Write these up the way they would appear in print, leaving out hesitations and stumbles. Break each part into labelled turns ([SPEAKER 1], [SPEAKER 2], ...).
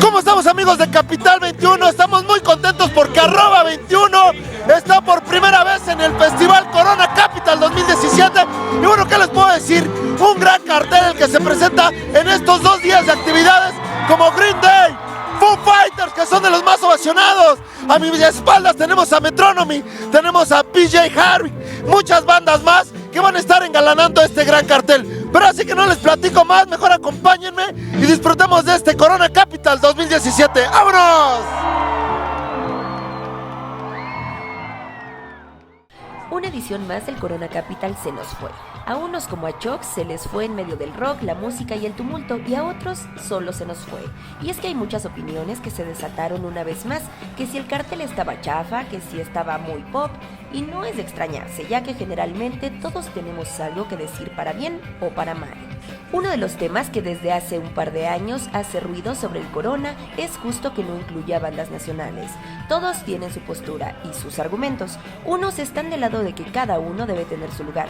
[SPEAKER 1] ¿Cómo estamos, amigos de Capital 21? Estamos muy contentos porque @21 está por primera vez en el Festival Corona Capital 2017. Y bueno, ¿qué les puedo decir? Un gran cartel el que se presenta en estos 2 días de actividades como Green Day, Foo Fighters, que son de los más ovacionados. A mis espaldas tenemos a Metronomy, tenemos a PJ Harvey, muchas bandas más que van a estar engalanando este gran cartel. Pero así que no les platico más, mejor acompáñenme y disfrutemos de este Corona Capital 2017. ¡Vámonos!
[SPEAKER 2] Una edición más del Corona Capital se nos fue. A unos como a Choc se les fue en medio del rock, la música y el tumulto, y a otros solo se nos fue. Y es que hay muchas opiniones que se desataron una vez más, que si el cartel estaba chafa, que si estaba muy pop, y no es de extrañarse, ya que generalmente todos tenemos algo que decir para bien o para mal. Uno de los temas que desde hace un par de años hace ruido sobre el Corona es justo que no incluya bandas nacionales. Todos tienen su postura y sus argumentos. Unos están del lado de que cada uno debe tener su lugar.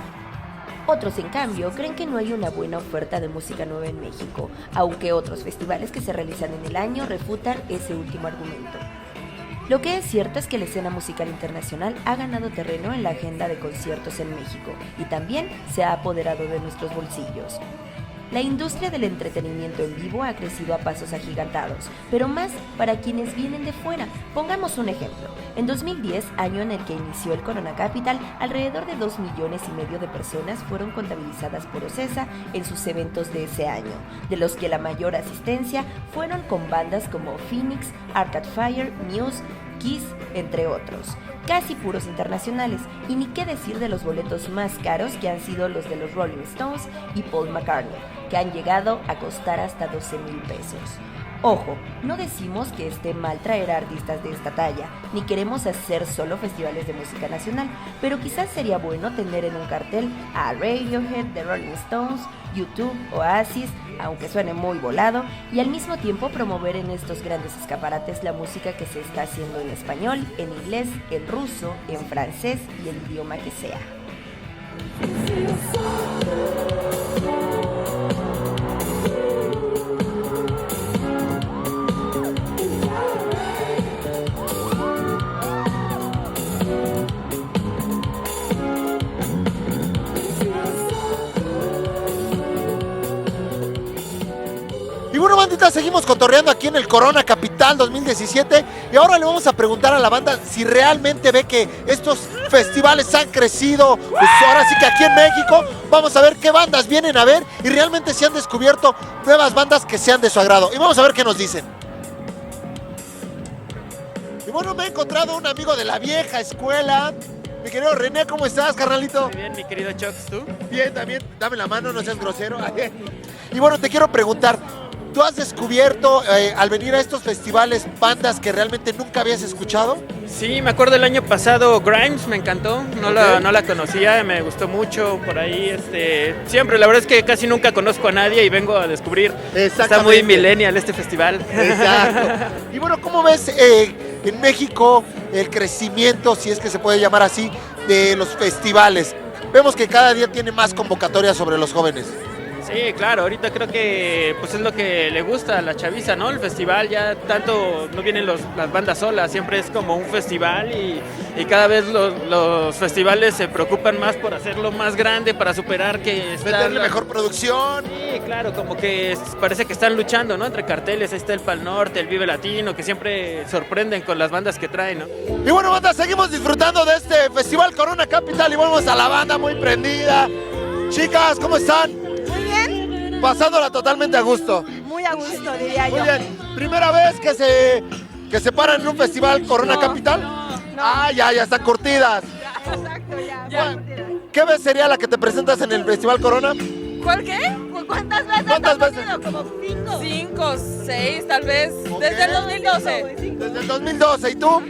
[SPEAKER 2] Otros, en cambio, creen que no hay una buena oferta de música nueva en México, aunque otros festivales que se realizan en el año refutan ese último argumento. Lo que es cierto es que la escena musical internacional ha ganado terreno en la agenda de conciertos en México y también se ha apoderado de nuestros bolsillos. La industria del entretenimiento en vivo ha crecido a pasos agigantados, pero más para quienes vienen de fuera. Pongamos un ejemplo. En 2010, año en el que inició el Corona Capital, alrededor de 2,5 millones de personas fueron contabilizadas por OCESA en sus eventos de ese año, de los que la mayor asistencia fueron con bandas como Phoenix, Arcade Fire, Muse, Kiss, entre otros. Casi puros internacionales, y ni qué decir de los boletos más caros que han sido los de los Rolling Stones y Paul McCartney, que han llegado a costar hasta 12,000 pesos. Ojo, no decimos que esté mal traer a artistas de esta talla, ni queremos hacer solo festivales de música nacional, pero quizás sería bueno tener en un cartel a Radiohead, The Rolling Stones, U2, Oasis, aunque suene muy volado, y al mismo tiempo promover en estos grandes escaparates la música que se está haciendo en español, en inglés, en ruso, en francés y el idioma que sea.
[SPEAKER 1] Y bueno, bandita, seguimos cotorreando aquí en el Corona Capital 2017 y ahora le vamos a preguntar a la banda si realmente ve que estos festivales han crecido. Pues ahora sí que aquí en México vamos a ver qué bandas vienen a ver y realmente se han descubierto nuevas bandas que sean de su agrado. Y vamos a ver qué nos dicen. Y bueno, me he encontrado un amigo de la vieja escuela. Mi querido René, ¿cómo estás, carnalito?
[SPEAKER 3] Muy bien, mi querido Chocs, ¿tú?
[SPEAKER 1] Bien, también. Dame la mano, no seas grosero. Y bueno, te quiero preguntar, ¿tú has descubierto al venir a estos festivales bandas que realmente nunca habías escuchado?
[SPEAKER 3] Sí, me acuerdo el año pasado Grimes, me encantó, no la conocía, me gustó mucho por ahí, siempre, la verdad es que casi nunca conozco a nadie y vengo a descubrir, está muy millennial este festival.
[SPEAKER 1] Exacto. Y bueno, ¿cómo ves en México el crecimiento, si es que se puede llamar así, de los festivales? Vemos que cada día tiene más convocatorias sobre los jóvenes.
[SPEAKER 3] Sí, claro, ahorita creo que pues es lo que le gusta a la chaviza, ¿no? El festival ya tanto no vienen las bandas solas, siempre es como un festival y cada vez los festivales se preocupan más por hacerlo más grande, para superar que
[SPEAKER 1] meterle mejor producción.
[SPEAKER 3] Sí, claro, como que parece que están luchando, ¿no? Entre carteles, ahí está el Pal Norte, el Vive Latino, que siempre sorprenden con las bandas que traen, ¿no?
[SPEAKER 1] Y bueno, banda, seguimos disfrutando de este Festival Corona Capital y vamos a la banda muy prendida. Chicas, ¿cómo están?
[SPEAKER 4] Muy bien.
[SPEAKER 1] Pasándola totalmente a gusto.
[SPEAKER 4] Muy a gusto, diría yo.
[SPEAKER 1] Muy bien. ¿Primera vez que se paran en un festival Corona Capital?
[SPEAKER 4] No.
[SPEAKER 1] Ah, ya están curtidas.
[SPEAKER 4] Exacto, ya.
[SPEAKER 1] ¿Qué vez sería la que te presentas en el Festival Corona?
[SPEAKER 4] ¿Cuál qué? ¿Cuántas veces?
[SPEAKER 1] ¿Cuántas veces?
[SPEAKER 4] Como 5.
[SPEAKER 5] 5, 6 tal vez,
[SPEAKER 1] Ok.
[SPEAKER 5] desde el 2012.
[SPEAKER 1] Desde el 2012. ¿Y tú?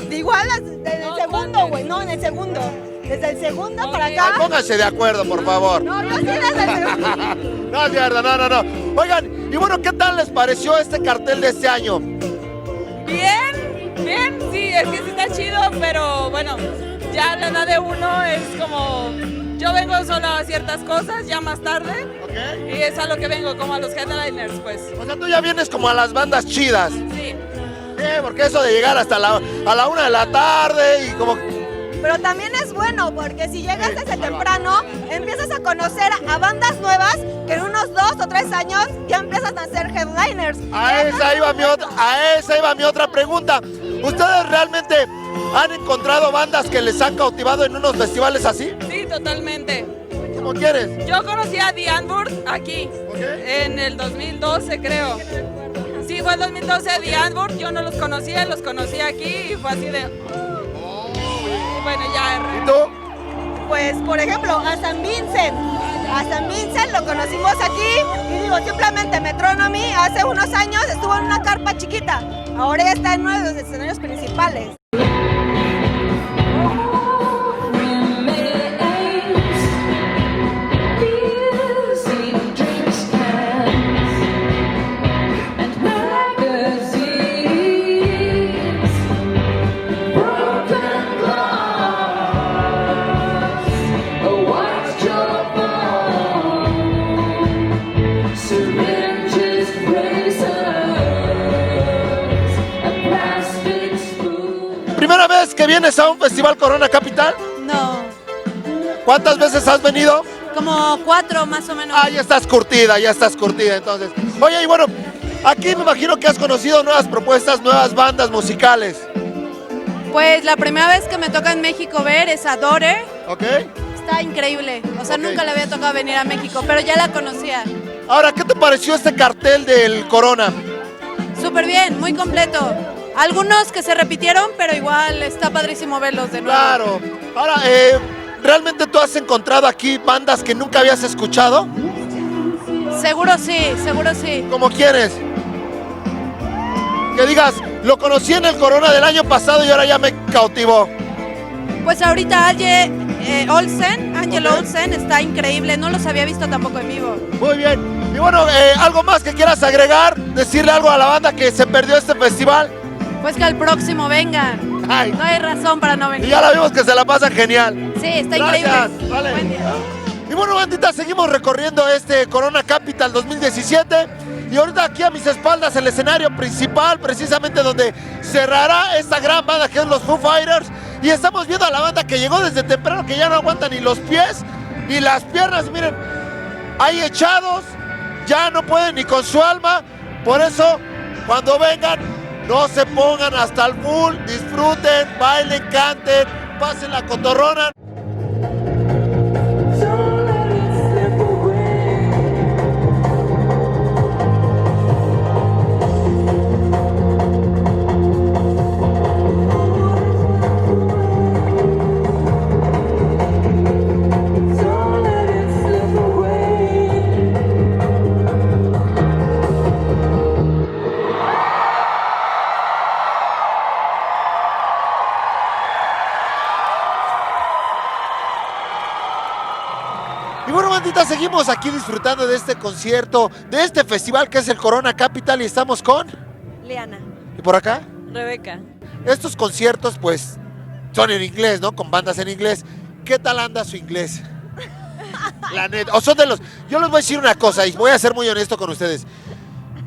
[SPEAKER 4] Igual desde el segundo, güey. No, en el segundo. Desde el segundo para acá.
[SPEAKER 1] Ay, pónganse de acuerdo, por favor.
[SPEAKER 4] No, yo sí desde el segundo.
[SPEAKER 1] No es cierto, no. Oigan, y bueno, ¿qué tal les pareció este cartel de este año?
[SPEAKER 5] Bien, sí, es que sí está chido. pero bueno, ya la edad de uno es como, yo vengo solo a ciertas cosas, ya más tarde,
[SPEAKER 1] Ok.
[SPEAKER 5] y es a lo que vengo, como a los headliners, pues.
[SPEAKER 1] O sea, tú ya vienes como a las bandas chidas.
[SPEAKER 5] Sí.
[SPEAKER 1] Porque eso de llegar hasta a la 1 de la tarde y como...
[SPEAKER 4] Pero también es bueno porque si llegas
[SPEAKER 1] Sí,
[SPEAKER 4] desde
[SPEAKER 1] ahí va.
[SPEAKER 4] temprano, empiezas a conocer a bandas nuevas que en unos 2 o 3 años ya empiezan a ser headliners.
[SPEAKER 1] A esa iba mi otra pregunta. ¿Ustedes realmente han encontrado bandas que les han cautivado en unos festivales así?
[SPEAKER 5] Sí, totalmente.
[SPEAKER 1] ¿Cómo quieres?
[SPEAKER 5] Yo conocí a The Antwoord aquí,
[SPEAKER 1] Ok.
[SPEAKER 5] en el 2012 creo. Sí, fue el 2012 The Antwoord, yo no los conocía aquí y fue así de... Y bueno, ya...
[SPEAKER 1] ¿Y tú?
[SPEAKER 4] Pues, por ejemplo, a San Vincent. A San Vincent lo conocimos aquí y digo, simplemente Metronomy hace unos años estuvo en una carpa chiquita. Ahora ya está en uno de los escenarios principales.
[SPEAKER 1] ¿Primera vez que vienes a un festival Corona Capital?
[SPEAKER 6] No,
[SPEAKER 1] ¿Cuántas veces has venido?
[SPEAKER 6] como 4 más o menos.
[SPEAKER 1] Ah, ya estás curtida entonces. Oye, y bueno, aquí me imagino que has conocido nuevas propuestas, nuevas bandas musicales.
[SPEAKER 6] Pues la primera vez que me toca en México ver es Adore.
[SPEAKER 1] ¿Ok?
[SPEAKER 6] Está increíble. O sea,
[SPEAKER 1] Ok.
[SPEAKER 6] nunca le había tocado venir a México, pero ya la conocía.
[SPEAKER 1] Ahora, ¿qué te pareció este cartel del Corona?
[SPEAKER 6] Súper bien, muy completo. Algunos que se repitieron, pero igual está padrísimo verlos de nuevo.
[SPEAKER 1] Claro. Ahora, ¿realmente tú has encontrado aquí bandas que nunca habías escuchado?
[SPEAKER 6] Seguro sí, seguro sí.
[SPEAKER 1] ¿Cómo quieres? Que digas, lo conocí en el Corona del año pasado y ahora ya me cautivó.
[SPEAKER 6] Pues ahorita Angel
[SPEAKER 1] Ok.
[SPEAKER 6] Olsen está increíble. No los había visto tampoco en vivo.
[SPEAKER 1] Muy bien. Y bueno, ¿algo más que quieras agregar? Decirle algo a la banda que se perdió este festival.
[SPEAKER 6] Pues que al próximo vengan.
[SPEAKER 1] Ay,
[SPEAKER 6] No hay razón para no
[SPEAKER 1] y
[SPEAKER 6] venir.
[SPEAKER 1] ya la vimos que se la pasa genial.
[SPEAKER 6] Sí, está
[SPEAKER 1] Gracias.
[SPEAKER 6] increíble.
[SPEAKER 1] Vale.
[SPEAKER 6] Buen día.
[SPEAKER 1] Y bueno, bandita, seguimos recorriendo este Corona Capital 2017. Y ahorita aquí a mis espaldas el escenario principal, precisamente donde cerrará esta gran banda que es los Foo Fighters. Y estamos viendo a la banda que llegó desde temprano, que ya no aguanta ni los pies ni las piernas. Miren, ahí echados, ya no pueden ni con su alma. Por eso, cuando vengan, no se pongan hasta el full, disfruten, bailen, canten, pasen la cotorrona. Y bueno, bandita, seguimos aquí disfrutando de este concierto, de este festival que es el Corona Capital y estamos con...
[SPEAKER 5] Liana.
[SPEAKER 1] ¿Y por acá?
[SPEAKER 5] Rebeca.
[SPEAKER 1] Estos conciertos, pues, son en inglés, ¿no? Con bandas en inglés. ¿Qué tal anda su inglés? La neta. O son de los... Yo les voy a decir una cosa y voy a ser muy honesto con ustedes.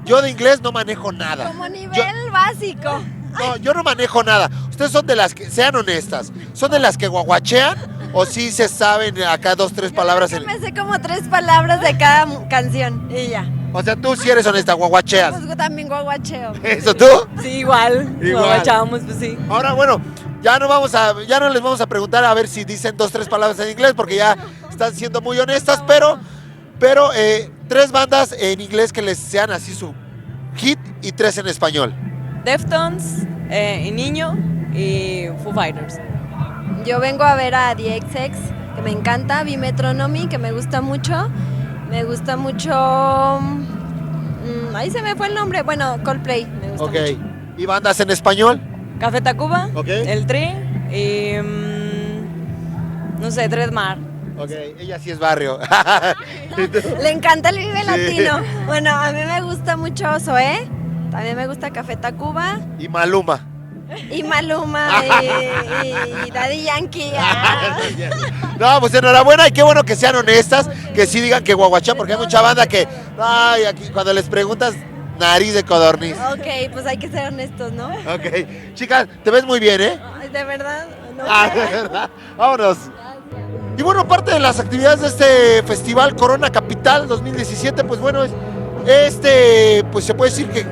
[SPEAKER 1] Yo de inglés no manejo nada.
[SPEAKER 4] Como nivel
[SPEAKER 1] Yo-
[SPEAKER 4] básico.
[SPEAKER 1] No, yo no manejo nada. Ustedes son de las que, sean honestas, ¿son de las que guaguachean o sí se saben acá 2, 3 palabras?
[SPEAKER 4] Me sé como 3 palabras de cada canción y ya.
[SPEAKER 1] O sea, tú sí eres honesta, guaguacheas.
[SPEAKER 4] Pues también guaguacheo.
[SPEAKER 1] ¿Eso tú?
[SPEAKER 5] Sí, igual.
[SPEAKER 1] Igual.
[SPEAKER 5] Echábamos, pues sí.
[SPEAKER 1] Ahora, bueno, ya no les vamos a preguntar a ver si dicen 2, 3 palabras en inglés porque ya están siendo muy honestas, pero 3 bandas en inglés que les sean así su hit y 3 en español.
[SPEAKER 5] Deftones, y Niño y Foo Fighters.
[SPEAKER 7] Yo vengo a ver a The XX, que me encanta, vi Metronomy, que me gusta mucho. Me gusta mucho... ahí se me fue el nombre. Bueno, Coldplay, me gusta
[SPEAKER 1] Ok.
[SPEAKER 7] mucho.
[SPEAKER 1] ¿Y bandas en español?
[SPEAKER 5] Café Tacuba,
[SPEAKER 1] Ok.
[SPEAKER 5] El Tri y... no sé, Dreadmar.
[SPEAKER 1] Ok, ella sí es barrio. ¿Y tú?
[SPEAKER 7] Le encanta el Vive
[SPEAKER 1] Sí.
[SPEAKER 7] Latino. Bueno, a mí me gusta mucho Zoé. También me gusta Café Tacuba.
[SPEAKER 1] Y Maluma.
[SPEAKER 7] Y Maluma y Daddy Yankee.
[SPEAKER 1] No, pues enhorabuena y qué bueno que sean honestas, que sí digan que guaguachán, porque hay mucha banda que, ay, aquí cuando les preguntas, nariz de codorniz.
[SPEAKER 7] Ok, pues hay que ser honestos, ¿no?
[SPEAKER 1] Ok, chicas, te ves muy bien, ¿eh?
[SPEAKER 7] Ay, ¿de verdad? No.
[SPEAKER 1] De verdad. Vámonos. Y bueno, parte de las actividades de este festival Corona Capital 2017, pues bueno, pues se puede decir que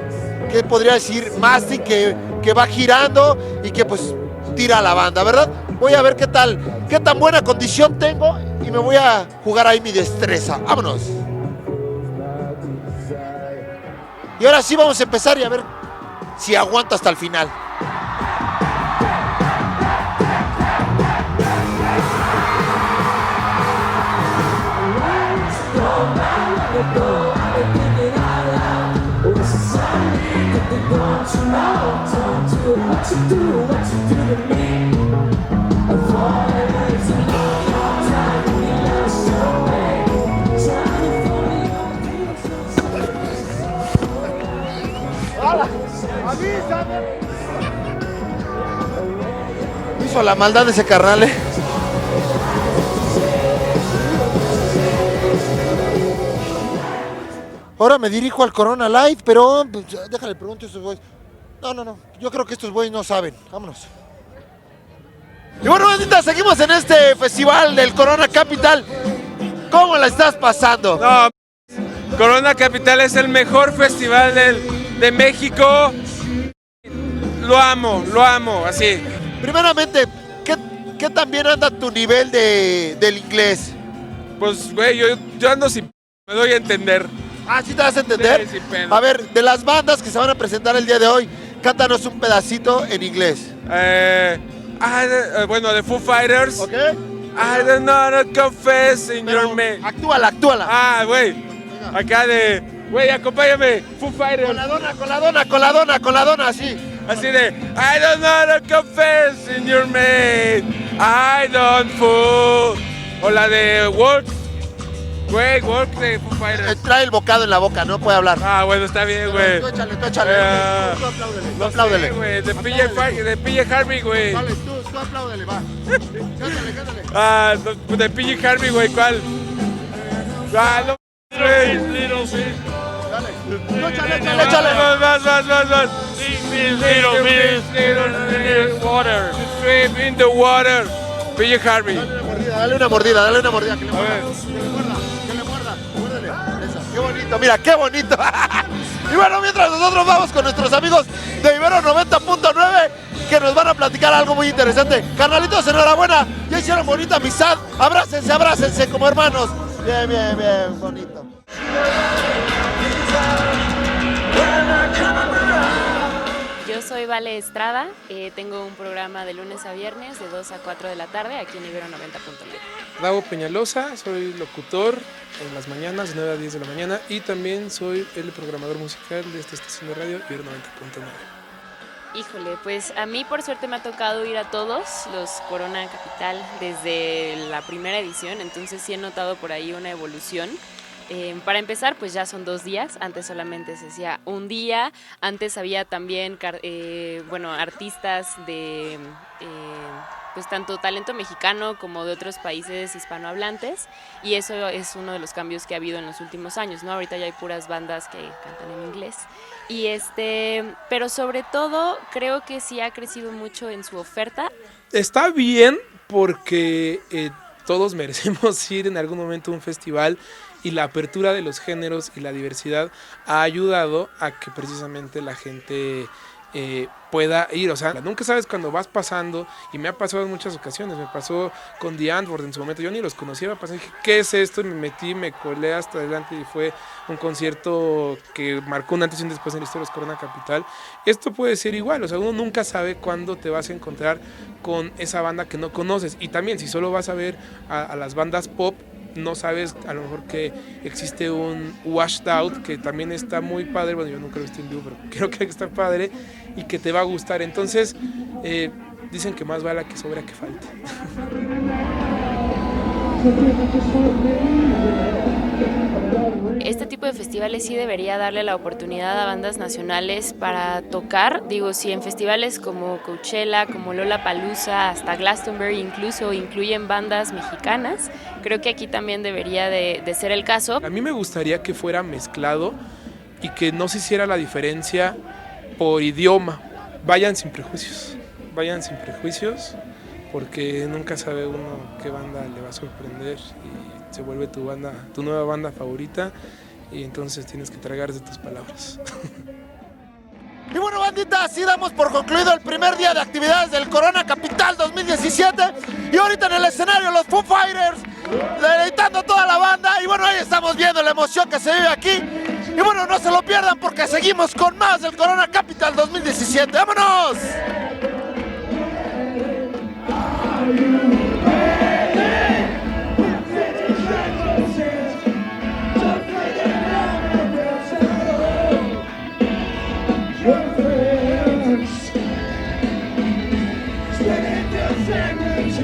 [SPEAKER 1] podría decir mástil que va girando y que pues tira a la banda, ¿verdad? Voy a ver qué tan buena condición tengo y me voy a jugar ahí mi destreza. Vámonos. Y ahora sí vamos a empezar y a ver si aguanto hasta el final. Hizo la maldad de ese carnal, ¿eh? Ahora me dirijo al Corona Live, pero pues, déjale pregunto a estos güeyes. No, yo creo que estos güeyes no saben. Vámonos. Y bueno, bandita, seguimos en este festival del Corona Capital. ¿Cómo la estás pasando?
[SPEAKER 8] No, Corona Capital es el mejor festival de México. Lo amo, así.
[SPEAKER 1] Primeramente, ¿qué tan bien anda tu nivel del inglés?
[SPEAKER 8] Pues, güey, yo ando sin me doy a entender.
[SPEAKER 1] Ah, ¿sí te vas a entender?
[SPEAKER 8] Sí, sin pena.
[SPEAKER 1] A ver, de las bandas que se van a presentar el día de hoy, cántanos un pedacito en inglés.
[SPEAKER 8] Bueno, de Foo Fighters.
[SPEAKER 1] ¿Ok?
[SPEAKER 8] I don't know to confess in your man.
[SPEAKER 1] Actúala.
[SPEAKER 8] Ah, güey. Acá de, güey, acompáñame. Foo Fighters.
[SPEAKER 1] Con la dona, así.
[SPEAKER 8] Así de, I don't know to confess in your man. I don't fool. O la de Walk. Güey, Walk de Foo Fighters.
[SPEAKER 1] Trae el bocado en la boca, no puede hablar.
[SPEAKER 8] Ah, bueno, está bien, güey.
[SPEAKER 1] Tú échale. Tú apláudele.
[SPEAKER 8] Güey, de PJ Harvey, güey.
[SPEAKER 1] Vale, tú apláudele, va. Cántale.
[SPEAKER 8] Ah, de PJ Harvey, güey, ¿cuál? Ah, no, güey.
[SPEAKER 1] Dale. Échale.
[SPEAKER 8] Vas. Little water. Swim in the water. PJ Harvey.
[SPEAKER 1] Dale una mordida, que le muerda. Que le muerda. Muérdele. Esa. Qué bonito, mira, qué bonito. Y bueno, mientras nosotros vamos con nuestros amigos de Ibero 90.9, que nos van a platicar algo muy interesante. Carnalitos, enhorabuena. Ya hicieron bonita amistad. Abrácense como hermanos. Bien, bonito.
[SPEAKER 9] Yo soy Vale Estrada, tengo un programa de lunes a viernes de 2 a 4 de la tarde aquí en Ibero 90.9.
[SPEAKER 10] Davo Peñalosa, soy locutor en las mañanas, de 9 a 10 de la mañana, y también soy el programador musical de esta estación de radio, Ibero 90.9.
[SPEAKER 9] Híjole, pues a mí por suerte me ha tocado ir a todos los Corona Capital desde la primera edición, entonces sí he notado por ahí una evolución. Para empezar, pues ya son 2 días, antes solamente se hacía un día, antes había también artistas de pues tanto talento mexicano como de otros países hispanohablantes, y eso es uno de los cambios que ha habido en los últimos años, ¿no? Ahorita ya hay puras bandas que cantan en inglés, pero sobre todo creo que sí ha crecido mucho en su oferta.
[SPEAKER 10] Está bien porque todos merecemos ir en algún momento a un festival, y la apertura de los géneros y la diversidad ha ayudado a que precisamente la gente pueda ir. O sea, nunca sabes cuando vas pasando, y me ha pasado en muchas ocasiones. Me pasó con The Antwoord en su momento, yo ni los conocía, me pasó y dije, ¿qué es esto? Y me metí, me colé hasta adelante, y fue un concierto que marcó un antes y un después en la historia de los Corona Capital. Esto puede ser igual, o sea, uno nunca sabe cuándo te vas a encontrar con esa banda que no conoces, y también si solo vas a ver a las bandas pop, no sabes a lo mejor que existe un Washed Out que también está muy padre. Bueno, yo nunca lo he visto en vivo, pero creo que está padre y que te va a gustar. Entonces, dicen que más vale que sobra que falte.
[SPEAKER 9] este tipo de festivales sí debería darle la oportunidad a bandas nacionales para tocar. Digo, si en festivales como Coachella, como Lollapalooza, hasta Glastonbury incluso incluyen bandas mexicanas, creo que aquí también debería de ser el caso.
[SPEAKER 10] A mí me gustaría que fuera mezclado y que no se hiciera la diferencia por idioma. Vayan sin prejuicios, porque nunca sabe uno qué banda le va a sorprender y se vuelve tu nueva banda favorita, y entonces tienes que tragarse tus palabras.
[SPEAKER 1] Y bueno, bandita, así damos por concluido el primer día de actividades del Corona Capital 2017. Y ahorita en el escenario los Foo Fighters, deleitando a toda la banda. Y bueno, ahí estamos viendo la emoción que se vive aquí. Y bueno, no se lo pierdan porque seguimos con más del Corona Capital 2017. ¡Vámonos!
[SPEAKER 11] Spinning the sandwich,